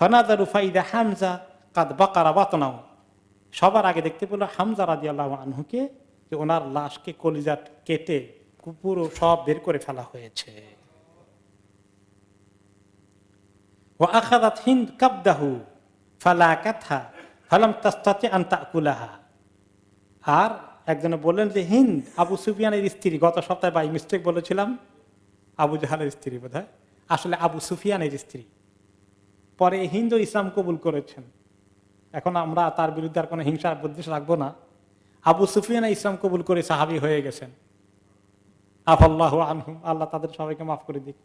ফানাদারু ফাইদা হামজা কাদ বাকারা বাতনাও, সবার আগে দেখতে পেল হামজা রাদিয়াল্লাহু আনহুকে, যে ওনার লাশকে কলিজা কেটে পুরো সব বের করে ফেলা হয়েছে। ওয়া আখাযাত হিন্দ কাবদাহু ফালাকাতহা ফালাম তাসতাতি আন তাকুলাহা। আর একজনে বললেন যে হিন্দ আবু সুফিয়ানের স্ত্রী, গত সপ্তাহে বাই মিস্টেক বলেছিলাম আবু জাহালের স্ত্রী, বোধহয় আসলে আবু সুফিয়ানের স্ত্রী। পরে হিন্দ ইসলাম কবুল করেছেন, এখন আমরা তার বিরুদ্ধে আর কোনো হিংসার বিদ্বেষ রাখবো না। আবু সুফিয়ান ইসলাম কবুল করে সাহাবী হয়ে গেছেন, আফাল্লাহু আনহুম, আল্লাহ তাদের সবাইকে মাফ করে দিক।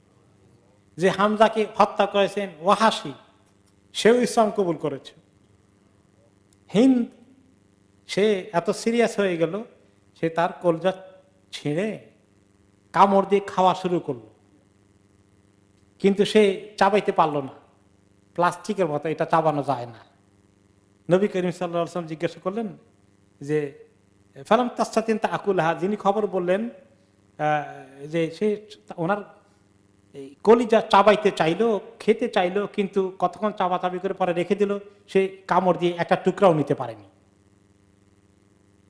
যে হামজাকে হত্যা করেছেন ওয়াহাশি, সেও ইসলাম কবুল করেছে। হিন্দ সে এত সিরিয়াস হয়ে গেল, সে তার কলজা ছিঁড়ে কামড় দিয়ে খাওয়া শুরু করলো, কিন্তু সে চাবাইতে পারলো না, প্লাস্টিকের মতো এটা চাবানো যায় না। নবী করিম সাল্লাল্লাহু আলাইহি ওয়াসাল্লাম জিজ্ঞাসা করলেন যে ফালাম তাসতাতিন তাকুলাহা, যিনি খবর বললেন যে সে ওনার কলিজা চাবাইতে চাইলো, খেতে চাইলো, কিন্তু কতক্ষণ চাবাচাবি করে পরে রেখে দিল, সে কামড় দিয়ে একটা টুকরাও নিতে পারেনি।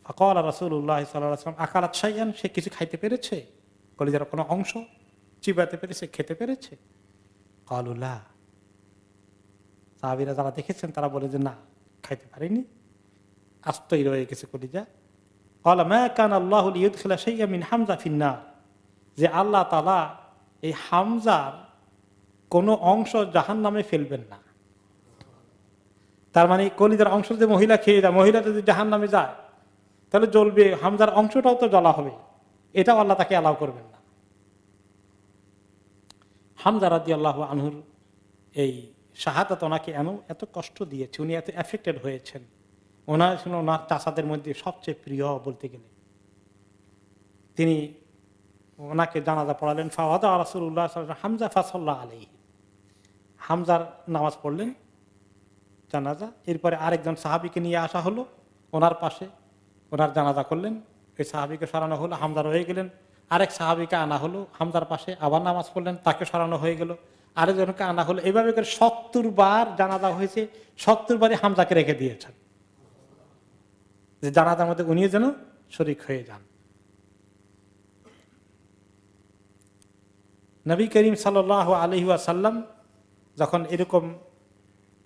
ফাকালা রাসূলুল্লাহ সাল্লাল্লাহু আলাইহি ওয়াসাল্লাম আকালাত শাইআন, সে কিছু খাইতে পেরেছে, কলিজার কোনো অংশ চিবাতে পেরেছে, খেতে পেরেছে? ক্বালু লা, সাহাবীরা যারা দেখেছেন তারা বলে যে না, খাইতে পারেনি, আস্তই রয়ে গেছে কলিজা। ক্বালা মা কানা আল্লাহু লিইউদখিলা শাইআন মিন হামজা ফিন-নার, যে আল্লাহ তাআলা এই হামজার কোন অংশ জাহান্নামে ফেলবেন না। তার মানে কলিজার অংশ যে মহিলা খেয়ে যায়, মহিলা যদি জাহান্নামে যায় তাহলে জ্বলবে, হামজার অংশটাও তো জ্বলা হবে, এটাও আল্লাহ তাকে অ্যালাউ করবেন না। হামজা রাদিয়াল্লাহু আনহুর এই শাহাদাত ওনাকে এত কষ্ট দিয়েছে, উনি এত এফেক্টেড হয়েছেন, ওনার চাচাদের মধ্যে সবচেয়ে প্রিয় বলতে গেলে। তিনি ওনাকে জানাজা পড়ালেন, ফাওয়াদা রাসূলুল্লাহ সাল্লাল্লাহু আলাইহি ওয়াসাল্লাম হামজা ফাসাল্লাল্লাহু আলাইহি, হামজার নামাজ পড়লেন জানাজা। এরপরে আরেকজন সাহাবীকে নিয়ে আসা হলো ওনার পাশে, ওনার জানাজা করলেন, এই সাহাবীকে সরানো হলো, হামজা রয়ে গেলেন। আরেক সাহাবীকে আনা হলো হামজার পাশে, আবার নামাজ পড়লেন, তাকে সরানো হয়ে গেল, আরেকজনকে আনা হলো। এভাবে করে 70 বার জানাজা হয়েছে, 70 বারই হামজাকে রেখে দিয়েছেন, যে জানাজার মধ্যে উনিও যেন শরীক হয়ে যান। নবী করিম সাল্লাল্লাহু আলাইহি ওয়াসাল্লাম যখন এরকম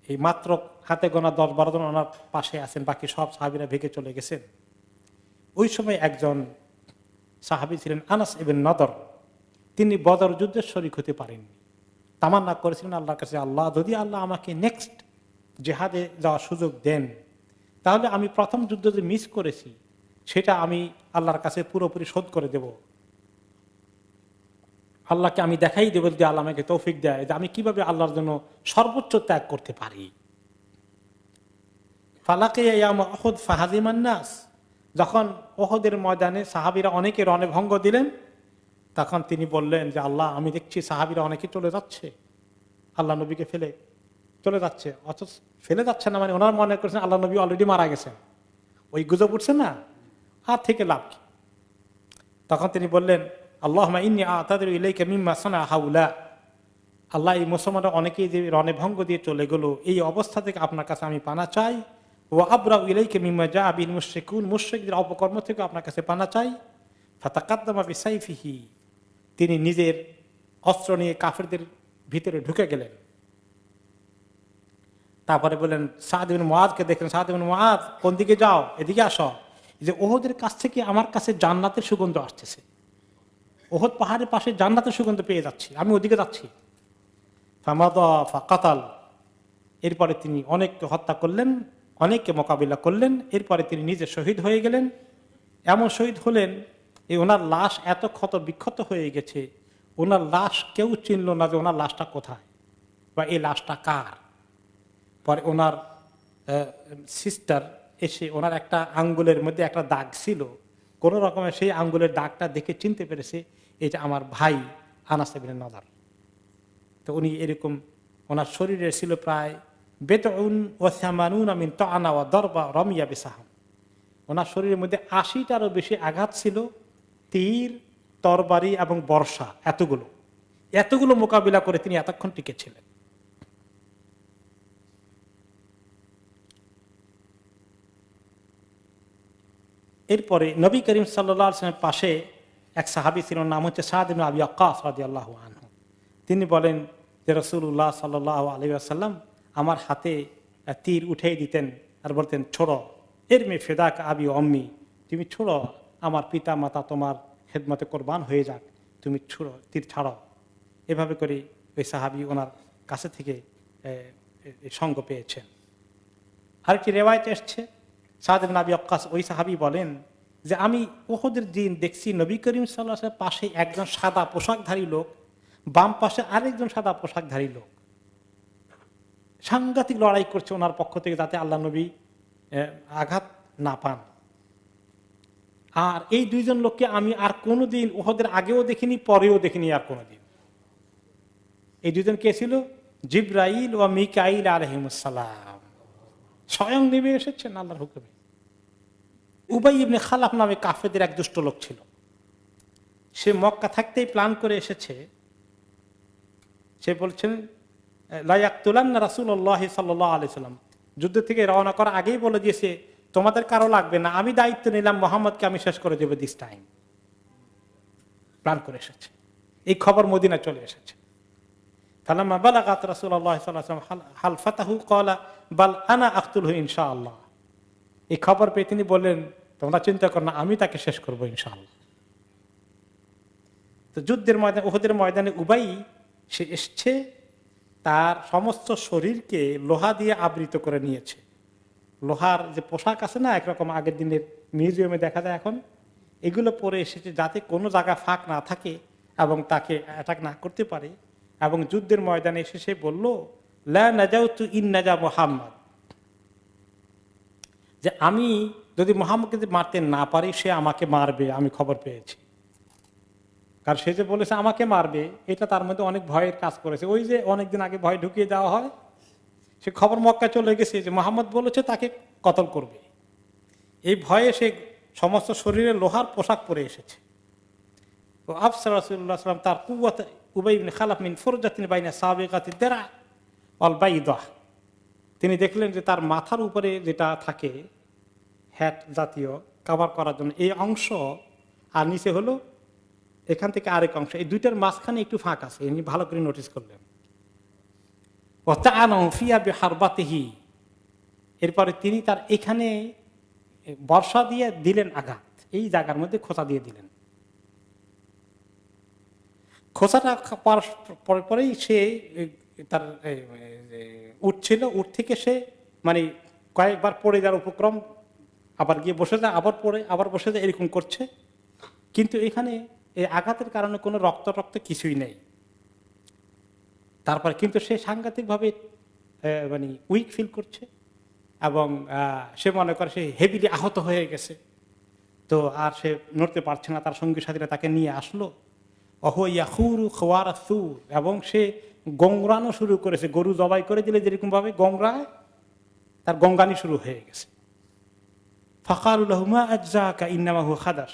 এই মাত্র হাতে গোনা 10-12 জন ওনার পাশে আছেন, বাকি সব সাহাবীরা ভেগে চলে গেছেন, ওই সময় একজন সাহাবী ছিলেন আনাস ইবনে নদর, তিনি বদর যুদ্ধে শরীক হতে পারেননি। তামান্না করেছিলেন আল্লাহর কাছে, আল্লাহ যদি আল্লাহ আমাকে নেক্সট জিহাদে যাওয়ার সুযোগ দেন, তাহলে আমি প্রথম যুদ্ধ যে মিস করেছি সেটা আমি আল্লাহর কাছে পুরোপুরি শোধ করে দেব। আল্লাহকে আমি দেখাই দেব, যদি আল্লাহ আমাকে তৌফিক দেয়, যে আমি কিভাবে আল্লাহর জন্য সর্বোচ্চ ত্যাগ করতে পারি। ফালাকিয়া ইয়াউমা উহুদ ফাহাজিমান নাস, যখন উহুদের ময়দানে সাহাবীরা অনেকে রণভঙ্গ দিলেন, তখন তিনি বললেন যে আল্লাহ, আমি দেখছি সাহাবীরা অনেকে চলে যাচ্ছে, আল্লাহ নবীকে ফেলে চলে যাচ্ছে। অথচ ফেলে যাচ্ছে না, মানে ওনার মনে করছেন আল্লাহ নবী অলরেডি মারা গেছেন, ওই গুজব উঠছে না, আর থেকে লাভ কি। তখন তিনি বললেন আল্লাহুম্মা ইন্নী আ'তাযিরু ইলাইকা মিম্মা সানা হাউলা, আল্লাহ, এই মুসলমানরা অনেকেই যে রণভঙ্গ দিয়ে চলে গেল, এই অবস্থা থেকে আপনার কাছে আমি পানা চাই। ওয়া আবরাউ ইলাইকা মিম্মা জাআ বিল মুশরিকুন, মুশরিকদের অপকর্ম থেকে আপনার কাছে পানা চাই। ফাতাকাদ্দামা বিসাইফিহি, তিনি নিজের অস্ত্র নিয়ে কাফেরদের ভিতরে ঢুকে গেলেন। তারপরে বলেন সাদ ইবনে মুআযকে দেখলেন, সাদ ইবনে মুআয কোন দিকে যাও, এদিকে আসো, যে উহুদের কাছ থেকে আমার কাছে জান্নাতের সুগন্ধ আসতেছে, উহুদ পাহাড়ের পাশে জান্নাতের সুগন্ধ পেয়ে যাচ্ছি, আমি ওদিকে যাচ্ছি। ফামাদা ফাকাতাল, এরপরে তিনি অনেককে হত্যা করলেন, অনেককে মোকাবিলা করলেন, এরপরে তিনি নিজে শহীদ হয়ে গেলেন। এমন শহীদ হলেন এই ওনার লাশ এত ক্ষত বিক্ষত হয়ে গেছে, ওনার লাশ কেউ চিনল না যে ওনার লাশটা কোথায় বা এই লাশটা কার। পরে ওনার সিস্টার এসে ওনার একটা আঙ্গুলের মধ্যে একটা দাগ ছিল, কোন রকমের সেই আঙ্গুলের দাগটা দেখে চিনতে পেরেছে এটা আমার ভাই আনাস ইবনে নাদার। তো উনি এরকম, ওনার শরীরে ছিল প্রায় বেতউন ওয়া সামানুনা মিন তাআনা ওয়া দরবা রামিয়া বিসাহাম, ওনার শরীরের মধ্যে ৮০টারও বেশি আঘাত ছিল, তীর, তরবারি এবং বর্ষা, এতগুলো মোকাবিলা করে তিনি এতক্ষণ টিকে ছিলেন। এরপরে নবী করিম সাল্লাল্লাহু আলাইহি ওয়াসাল্লামের পাশে এক সাহাবী ছিলেন, নাম হচ্ছে সাদ ইবনে আবি ওয়াক্কাস রাদিয়াল্লাহু আনহু। তিনি বলেন যে রাসূলুল্লাহ সাল্লাল্লাহু আলাইহি ওয়াসাল্লাম আমার হাতে তীর উঠিয়ে দিতেন আর বলতেন, ছোড়ো, এর মে ফেদাক আবি অম্মি, তুমি ছোড়ো, আমার পিতা মাতা তোমার খেদমতে কোরবান হয়ে যাক, তুমি ছোড়ো, তীর ছাড়ো। এভাবে করে ওই সাহাবী ওনার কাছে থেকে সঙ্গ পেয়েছেন। আরেকটি রেওয়ায়েত এসছে, সাদ ইবনে আবি ওয়াক্কাস ওই সাহাবী বলেন যে আমি উহুদের দিন দেখছি নবী করিম সাল্লাল্লাহু আলাইহি ওয়াসাল্লামের পাশে একজন সাদা পোশাকধারী লোক, বাম পাশে আরেকজন সাদা পোশাকধারী লোক সাংঘাতিক লড়াই করছে ওনার পক্ষ থেকে, যাতে আল্লাহ নবী আঘাত না পান। আর এই দুইজন লোককে আমি আর কোনোদিন উহুদের আগেও দেখিনি, পরেও দেখিনি আর কোনোদিন। এই দুইজন কে ছিল? জিবরাইল ও মিকাইল আলাইহিমুস সালাম, স্বয়ং নেমে এসেছেন আল্লাহর হুকুমে। উবাই ইবনে খালাফ নামে কাফেরদের এক দুষ্ট লোক ছিল, সে মক্কা থাকতেই প্ল্যান করে এসেছে। সে বলছেন লা ইয়াকতুলান্না রাসূলুল্লাহ সাল্লাল্লাহু আলাইহি ওয়াসাল্লাম, যুদ্ধ থেকে রওনা করার আগেই বলে দিয়েছে তোমাদের কারো লাগবে না, আমি দায়িত্ব নিলাম, মুহাম্মদকে আমি শেষ করে দেব দিস টাইম। প্ল্যান করে এসেছে, এই খবর মদিনা চলে এসেছে। ফালাম্মা বালাগাত রাসূলুল্লাহ সাল্লাল্লাহু আলাইহি ওয়াসাল্লাম হাল ফাতাহু ক্বালা বাল আনা আকতুলহু ইনশাআল্লাহ। এই খবর পেয়ে তিনি বললেন, তোমরা চিন্তা করো না, আমি তাকে শেষ করবো ইনশাআল্লাহ। তো যুদ্ধের ময়দানে, উহুদের ময়দানে উবাই সে এসছে, তার সমস্ত শরীরকে লোহা দিয়ে আবৃত করে নিয়েছে। লোহার যে পোশাক আছে না, একরকম আগের দিনের মিউজিয়ামে দেখা যায় এখন, এগুলো পরে এসেছে যাতে কোনো জায়গা ফাঁক না থাকে এবং তাকে অ্যাটাক না করতে পারে। এবং যুদ্ধের ময়দানে এসে সে বলল লা নাজাউতু ইন নাজা মুহাম্মদ, যে আমি যদি মুহাম্মদকে মারতে না পারি সে আমাকে মারবে, আমি খবর পেয়েছি। কারণ সে যে বলেছে আমাকে মারবে, এটা তার মধ্যে অনেক ভয়ের কাজ করেছে। ওই যে অনেকদিন আগে ভয় ঢুকিয়ে দেওয়া হয়, সে খবর মক্কায় চলে গেছে যে মুহাম্মদ বলেছে তাকে কতল করবে। এই ভয়ে সে সমস্ত শরীরে লোহার পোশাক পরে এসেছে। তো আফসার রাসূলুল্লাহ সাল্লাল্লাহু আলাইহি ওয়াসাল্লাম তার কুওয়াত উবাই ইবনে খালাফ মিন ফুরজাতিন বাইনা সাবিগাতিদ দিরআ ওয়াল বাইদাহ, তিনি দেখলেন যে তার মাথার উপরে যেটা থাকে হ্যাট জাতীয় কভার করার জন্য এই অংশ, আর নিচে হলো এখান থেকে আরেক অংশ, এই দুইটার মাঝখানে একটু ফাঁক আছে, ইনি ভালো করে নোটিস করলেন। এরপরে তিনি তার এখানে বর্ষা দিয়ে দিলেন আঘাত, এই জায়গার মধ্যে খোঁচা দিয়ে দিলেন। খোঁচাটা পরেই সে তার উঠছিল, উঠ থেকে সে মানে কয়েকবার পড়ে যাওয়ার উপক্রম, আবার গিয়ে বসে যায়, আবার পড়ে আবার বসে যায়, এরকম করছে। কিন্তু এখানে এই আঘাতের কারণে কোনো রক্ত কিছুই নেই। তারপর কিন্তু সে সাংঘাতিকভাবে মানে উইক ফিল করছে এবং সে মনে করে সে হেভিলি আহত হয়ে গেছে, তো আর সে নড়তে পারছে না। তার সঙ্গী সাথীরা তাকে নিয়ে আসলো। এবং সে গংরানো শুরু করেছে, গরু জবাই করে দিলে যেরকম ভাবে গংরায়, তার গঙ্গানি শুরু হয়ে গেছে। ফাকারুল্লাহুমা আজ্জাকা ইন্নামা হুয়া খাদাস।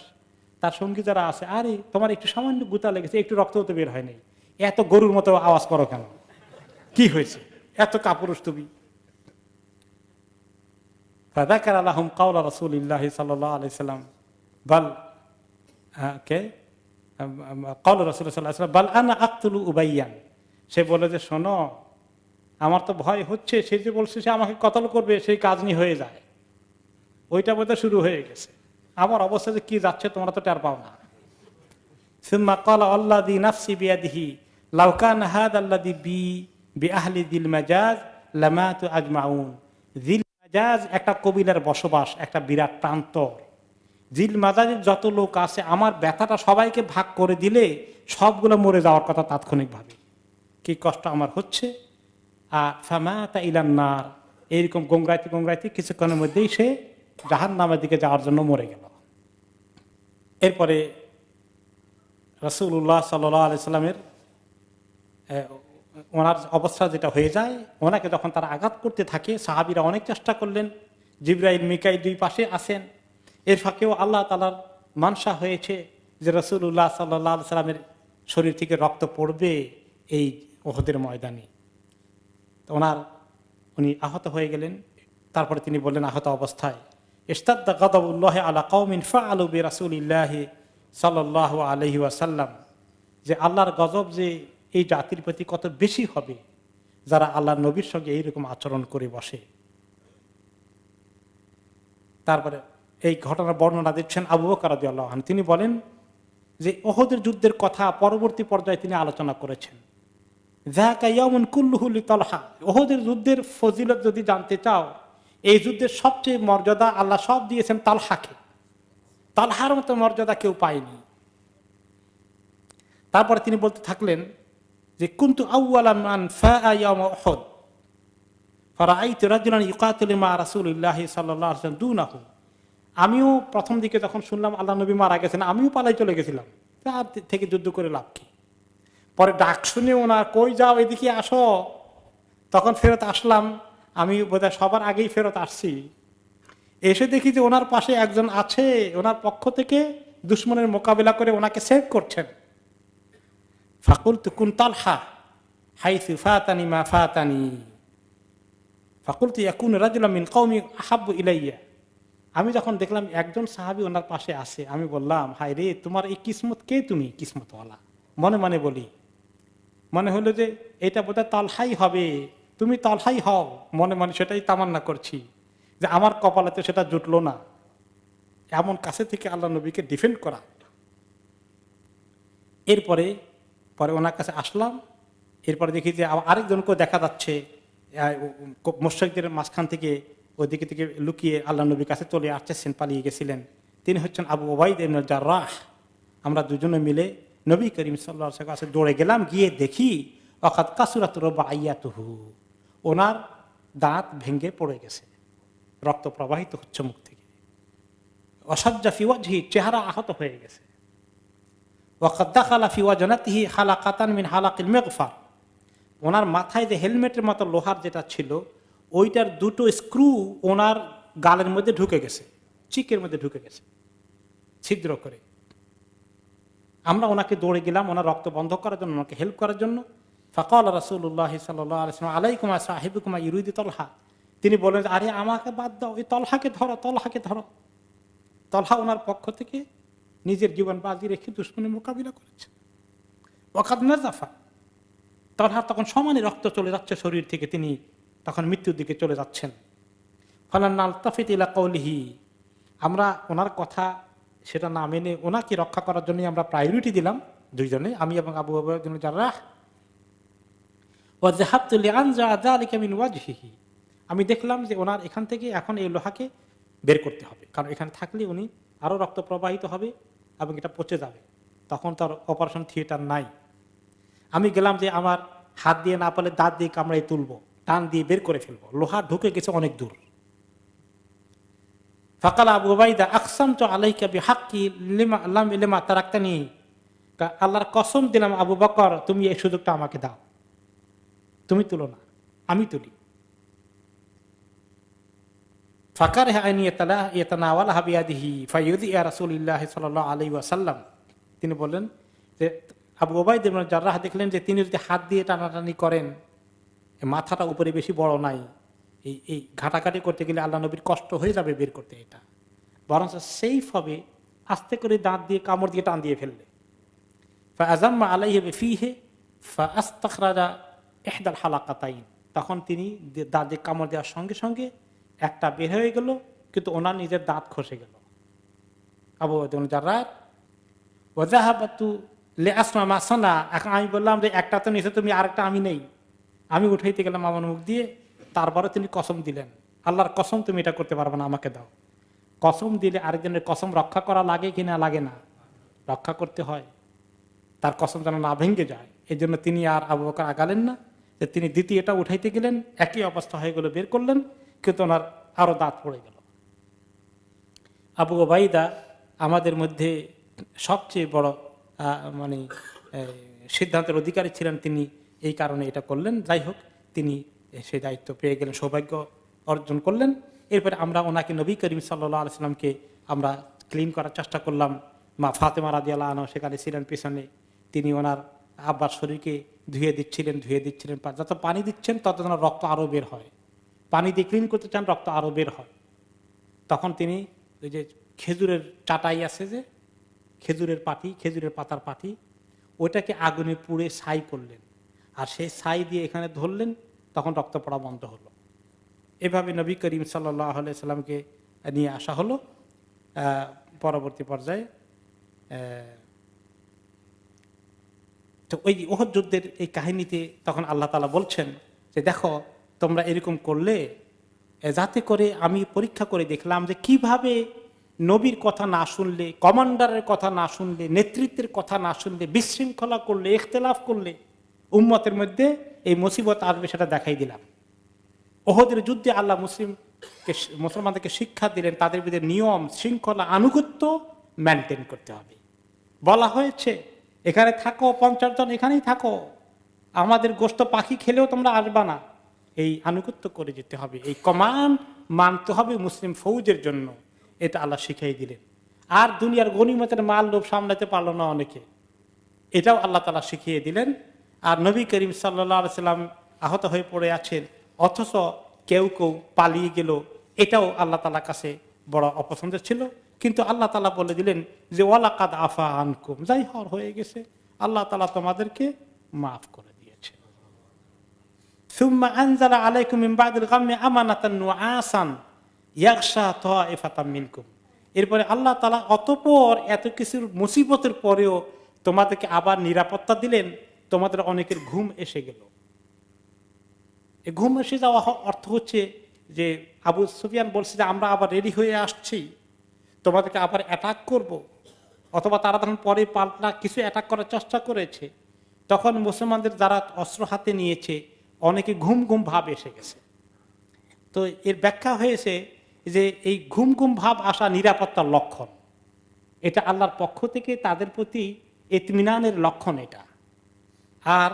তার সঙ্গী যারা আছে, আরে তোমার একটু সামান্য গুতা লেগেছে, একটু রক্ত তো বের হয় নাই, এত গরুর মতো আওয়াজ করো কেন, কি হয়েছে, এত কাপুরুষ তুমি? ফাযাকার লাহুম কাওলা রাসূলিল্লাহি সাল্লাল্লাহু আলাইহি সাল্লাম বাল কাওলা রাসূলুল্লাহ সাল্লাল্লাহু আলাইহি ওয়াসাল্লাম বাল আনা আকতুলু উবাইয়ান। সে বলে যে শোনো, আমার তো ভয় হচ্ছে, সে যে বলছে সে আমাকে কতল করবে, সেই কাজ নিয়ে হয়ে যায়, ওইটা বোধহয় শুরু হয়ে গেছে। আমার অবস্থা যে কি যাচ্ছে তোমরা তো টের পাও না। সুম্মা ক্বালা আল্লাযী নাফসি বিয়াদিহি লাউ কানা হাযাল্লাযী বি আহলি দিল মাজাজ লামাতু আজমাউন। দিল মাজাজ একটা কবিলার বসবাস, একটা বিরাট প্রান্তর। দিল মাজাজের যত লোক আছে, আমার ব্যথাটা সবাইকে ভাগ করে দিলে সবগুলো মরে যাওয়ার কথা তাৎক্ষণিকভাবে। কি কষ্ট আমার হচ্ছে। আর ফামাতা ইলান নার, এইরকম গঙ্গাইতে গঙ্গাইতে কিছুক্ষণের মধ্যেই সে জাহান্নামের দিকে যাওয়ার জন্য মরে গেল। এরপরে রাসূলুল্লাহ সাল্লাল্লাহু আলাইহি সাল্লামের ওনার অবস্থা যেটা হয়ে যায়, ওনাকে যখন তারা আঘাত করতে থাকে, সাহাবীরা অনেক চেষ্টা করলেন, জিবরাইল মিকাইল দুই পাশে আসেন। এর ফাঁকেও আল্লাহ তাআলার মানসা হয়েছে যে রাসূলুল্লাহ সাল্লাল্লাহু আলাইহি সাল্লামের শরীর থেকে রক্ত পড়বে এই উহুদের ময়দানে। তো উনি আহত হয়ে গেলেন। তারপরে তিনি বললেন আহত অবস্থায়, ইশতাদ্দা গাদাবুল্লাহি আলা কওমিন ফাআলু বিরাসূলিল্লাহি সাল্লাল্লাহু আলাইহি ওয়াসাল্লাম, যে আল্লাহর গজব যে এই জাতির প্রতি কত বেশি হবে যারা আল্লাহর নবীর সঙ্গে এইরকম আচরণ করে বসে। তারপরে এই ঘটনার বর্ণনা দিচ্ছেন আবু বকর রাদিয়াল্লাহু আনহু। তিনি বলেন যে উহুদের যুদ্ধের কথা পরবর্তী পর্যায়ে তিনি আলোচনা করেছেন। যাকা ইয়াউমুন কুল্লুহু লিতালহা, উহুদের যুদ্ধের ফজিলত যদি জানতে চাও, এই যুদ্ধের সবচেয়ে মর্যাদা আল্লাহ সব দিয়েছেন তালহাকে। তালহার মতো মর্যাদা কেউ পায়নি। তারপরে তিনি বলতে থাকলেন যে কুনতু আউওয়ালা মান ফাআ ইয়াউম উহুদ ফারাআইতু রাজুলান ইউকাতিলু মা রাসূলিল্লাহি সাল্লাল্লাহু আলাইহি ওয়াসাল্লাম দুনাহু। আমিও প্রথম দিকে যখন শুনলাম আল্লাহ নবী মারা গেছেন, আমিও পালাই চলে গেছিলাম, তার থেকে যুদ্ধ করে লাভ কি। পরে ডাক শুনে ওনার, কই যাও, এদিকে আসো, তখন ফেরত আসলাম। আমি বোধহয় সবার আগেই ফেরত আসছি। এসে দেখি যে ওনার পাশে একজন আছে, ওনার পক্ষ থেকে দুশমনের মোকাবিলা করে ওনাকে সেভ করছেন। ফাকুলতু কুন তালহা হাইসু ফাতানি মা ফাতানি ফাকুলতু ইয়াকুন রাজুলাম মিন কওমি আহাব্বু ইলাইয়া। আমি যখন দেখলাম একজন সাহাবী ওনার পাশে আছে, আমি বললাম, হায় রে, তোমার এই কিসমত, কে তুমি কিসমতওয়ালা। মনে মনে বলি, মনে হলো যে এটা বোধহয় তালহাই হবে, তুমি তালহাই হও। মনে মনে সেটাই তামান্না করছি যে আমার কপালে তো সেটা জুটলো না। এমন কাছে থেকে আল্লাহ নবীকে ডিফেন্ড করা। এরপরে ওনার কাছে আসলাম। এরপরে দেখি যে আরেকজনকেও দেখা যাচ্ছে মুশরিকদের মাঝখান থেকে ওইদিকে থেকে লুকিয়ে আল্লাহ নবীর কাছে চলে আসছেন, পালিয়ে গেছিলেন। তিনি হচ্ছেন আবু উবাইদা ইবনে জাররাহ। আমরা দুজনে মিলে নবী করিম সাল্লাল্লাহু আলাইহি ওয়াসাল্লামের কাছে দৌড়ে গেলাম। গিয়ে দেখি ওয়াকাদ কাসুরাত রুবাইয়াতুহু, ওনার দাঁত ভেঙে পড়ে গেছে, রক্ত প্রবাহিত হচ্ছে মুখ থেকে। ওয়াসাজ্জা ফি ওয়াজহি, চেহারা আহত হয়ে গেছে। ওয়াকাদ দাখালা ফি ওয়াজনাতিহি হালাকাতান মিন হালাকিল মিগফার, ওনার মাথায় যে হেলমেটের মতো লোহার যেটা ছিল, ওইটার দুটো স্ক্রু ওনার গালের মধ্যে ঢুকে গেছে, চিকের মধ্যে ঢুকে গেছে ছিদ্র করে। আমরা ওনাকে দৌড়ে গেলাম ওনার রক্ত বন্ধ করার জন্য, ওনাকে হেল্প করার জন্য। ফাকাল রাসূলুল্লাহ সাল্লাল্লাহু আলাইহি ওয়াসাল্লাম আলাইকুম সাহিবুকুম ইউরিদু তালহা। তিনি বলেন, আরে আমাকে বাদ দাও, এই তলহাকে ধরো, তলহাকে ধরো। তলহা ওনার পক্ষ থেকে নিজের জীবন বাজি রেখে দুশমনের মোকাবিলা করেছে। ওয়াকাদ নাযাফা, তলহার তখন সমানে রক্ত চলে যাচ্ছে শরীর থেকে, তিনি তখন মৃত্যুর দিকে চলে যাচ্ছেন। ফালান নালতাফিত ইলা কওলিহি, আমরা ওনার কথা সেটা না মেনে ওনাকে রক্ষা করার জন্য আমরা প্রায়োরিটি দিলাম দুইজনে, আমি এবং আবু উবাইদা ইবনে জাররাহ। ওয়া যাহাবতু লিআনজা যালিকা মিন ওয়াজহিহি, আমি দেখলাম যে ওনার এখান থেকে এখন এই লোহাকে বের করতে হবে, কারণ এখানে থাকলে উনি আরো রক্ত প্রবাহিত হবে এবং এটা পচে যাবে, তখন তার অপারেশন থিয়েটার নাই। আমি গেলাম যে আমার হাত দিয়ে না পারলে দাঁত দিয়ে কামড়াই তুলবো, টান দিয়ে বের করে ফেলবো, লোহা ঢুকে গেছে অনেক দূর। ফাকালা আবু উবাইদা আকসামতু আলাইকা বিহাক্কি লিমা তারাকতানি, আল্লাহর কসম দিলাম আবু বকর তুমি এই সুযোগটা আমাকে দাও, তুমি তুলো না, আমি তুলি। তিনি বললেন যে আবু উবাইদা ইবনে জাররাহ দেখলেন যে তিনি যদি হাত দিয়ে টানাটানি করেন, মাথাটা উপরে বেশি বড় নাই, এই ঘাটাঘাটি করতে গেলে আল্লাহ নবীর কষ্ট হয়ে যাবে বের করতে, এটা বরং সেফ হবে আস্তে করে দাঁত দিয়ে কামড় দিয়ে টান দিয়ে ফেললে। ফাআযাম্মা আলাইহি বিফিহি ফাআস্তাখরাজা ইহদাল হালাকাতাইন, তখন তিনি দাঁত দিয়ে কামড় দেওয়ার সঙ্গে সঙ্গে একটা বের হয়ে গেল, কিন্তু ওনার নিজের দাঁত খসে গেল। আবু উবাইদা ইবনে জাররাহ ওয়াযাহাবাতু লিআসমা মা সানা, এখন আমি বললাম যে একটা তো নিচে তুমি, আরেকটা আমি নেই, আমি উঠাইতে গেলাম আমার মুখ দিয়ে। তারপরে তিনি কসম দিলেন, আল্লাহর কসম তুমি এটা করতে পারবে না, আমাকে দাও। কসম দিলে আরেকজনের কসম রক্ষা করা লাগে কিনা? লাগে না, রক্ষা করতে হয়, তার কসম যেন না ভেঙে যায়। এই জন্য তিনি আর আবু বকর আগালেন না, যে তিনি দ্বিতীয়টা উঠাইতে গেলেন, একই অবস্থা হয়ে গেল, বের করলেন, কিন্তু ওনার আরো দাঁত পড়ে গেল। আবু উবাইদা আমাদের মধ্যে সবচেয়ে বড় মানে সিদ্ধান্তের অধিকারী ছিলেন, তিনি এই কারণে এটা করলেন। যাই হোক, তিনি সেই দায়িত্ব পেয়ে গেলেন, সৌভাগ্য অর্জন করলেন। এরপরে আমরা ওনাকে, নবী করিম সাল্লাল্লাহু আলাইহি সাল্লামকে আমরা ক্লিন করার চেষ্টা করলাম। মা ফাতেমা রাদিয়াল্লাহু আনহা সেখানে ছিলেন পিছনে, তিনি ওনার আব্বার শরীরকে ধুয়ে দিচ্ছিলেন। যত পানি দিচ্ছেন তত যেন রক্ত আরো বের হয়, পানি দিয়ে ক্লিন করতে চান, রক্ত আরো বের হয়। তখন তিনি ওই যে খেজুরের চাটাই আছে, যে খেজুরের পাতার পাটি, ওইটাকে আগুনে পুড়ে ছাই করলেন, আর সেই ছাই দিয়ে এখানে ধরলেন, তখন রক্ত পড়া বন্ধ হলো। এভাবে নবী করিম সাল্লাল্লাহু আলাইহি সাল্লামকে নিয়ে আসা হলো। পরবর্তী পর্যায়ে তো ওই উহুদ যুদ্ধের এই কাহিনীতে তখন আল্লাহ তাআলা বলছেন যে দেখো তোমরা এরকম করলে, যাতে করে আমি পরীক্ষা করে দেখলাম যে কিভাবে নবীর কথা না শুনলে, কমান্ডারের কথা না শুনলে, নেতৃত্বের কথা না শুনলে, বিশৃঙ্খলা করলে, ইখতিলাফ করলে উম্মতের মধ্যে এই মুসিবত আসবে, সেটা দেখাই দিলাম। উহুদের যুদ্ধে আল্লাহ মুসলমানদেরকে শিক্ষা দিলেন, তাদের ভিতরে নিয়ম শৃঙ্খলা আনুগত্য মেনটেন করতে হবে। বলা হয়েছে এখানে থাকো, 50 জন এখানেই থাকো, আমাদের গোশত পাখি খেলেও তোমরা আসবা না, এই আনুগত্য করে যেতে হবে, এই কমান্ড মানতে হবে মুসলিম ফৌজের জন্য, এটা আল্লাহ শিখিয়ে দিলেন। আর দুনিয়ার গনিমতের মাল লোভ সামলাতে পারলো না অনেকে, এটাও আল্লাহ তাআলা শিখিয়ে দিলেন। আর নবী করিম সাল্লাল্লাহু আলাইহি সাল্লাম আহত হয়ে পড়ে আছেন, অথচ কেউ কেউ পালিয়ে গেল, এটাও আল্লাহ তাআলার কাছে বড় অপছন্দের ছিল। কিন্তু আল্লাহ তাআলা বলে দিলেন যে ওয়ালাকাদ আফা আনকুম, যাই হওয়ার হয়ে গেছে, আল্লাহ তাআলা তোমাদেরকে মাফ করে দিয়েছে। সুম্মা আনজালা আলাইকুম মিন বাদিল গাম্মি আমানাতান নুআসান ইয়াগশা তাইফাতাম মিনকুম, এরপরে আল্লাহ তাআলা অতঃপর এত কিছুর মুসিবতের পরেও তোমাদেরকে আবার নিরাপত্তা দিলেন, তোমাদের অনেকের ঘুম এসে গেল। এই ঘুম এসে যাওয়া অর্থ হচ্ছে যে আবু সুফিয়ান বলছে যে আমরা আবার রেডি হয়ে আসছি, তোমাদেরকে আবার অ্যাটাক করব, অথবা তারা তখন পরে পাল্টা কিছু অ্যাটাক করার চেষ্টা করেছে। তখন মুসলমানদের যারা অস্ত্র হাতে নিয়েছে অনেকে ঘুম ঘুম ভাব এসে গেছে। তো এর ব্যাখ্যা হয়েছে যে এই ঘুম ঘুম ভাব আসা নিরাপত্তার লক্ষণ, এটা আল্লাহর পক্ষ থেকে তাদের প্রতি ইতমিনানের লক্ষণ এটা। আর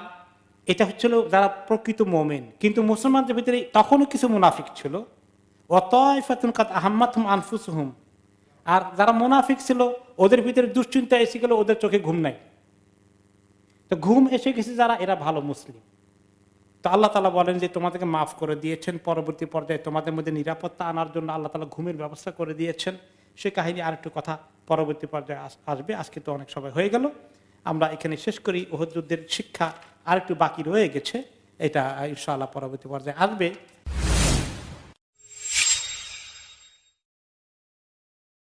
এটা হচ্ছিল যারা প্রকৃত মুমিন। কিন্তু মুসলমানদের ভিতরে তখনও কিছু মুনাফিক ছিল, ওয়াতাইফাতুন কাদ আহাম্মাতহুম আনফুসুহুম, আর যারা মুনাফিক ছিল ওদের ভিতরে দুশ্চিন্তা এসে গেল, ওদের চোখে ঘুম নাই। তো ঘুম এসে গেছে যারা, এরা ভালো মুসলিম। তো আল্লাহ তাআলা বলেন যে তোমাদেরকে মাফ করে দিয়েছেন, পরবর্তী পর্যায়ে তোমাদের মধ্যে নিরাপত্তা আনার জন্য আল্লাহ তাআলা ঘুমের ব্যবস্থা করে দিয়েছেন। সে কাহিনী আরেকটু কথা পরবর্তী পর্যায়ে আসবে, আজকে তো অনেক সময় হয়ে গেল, আমরা এখানে শেষ করি। উহুদ যুদ্ধের শিক্ষা আরেকটু বাকি রয়ে গেছে, এটা ইনশাআল্লাহ পরবর্তী পর্যায়ে আসবে।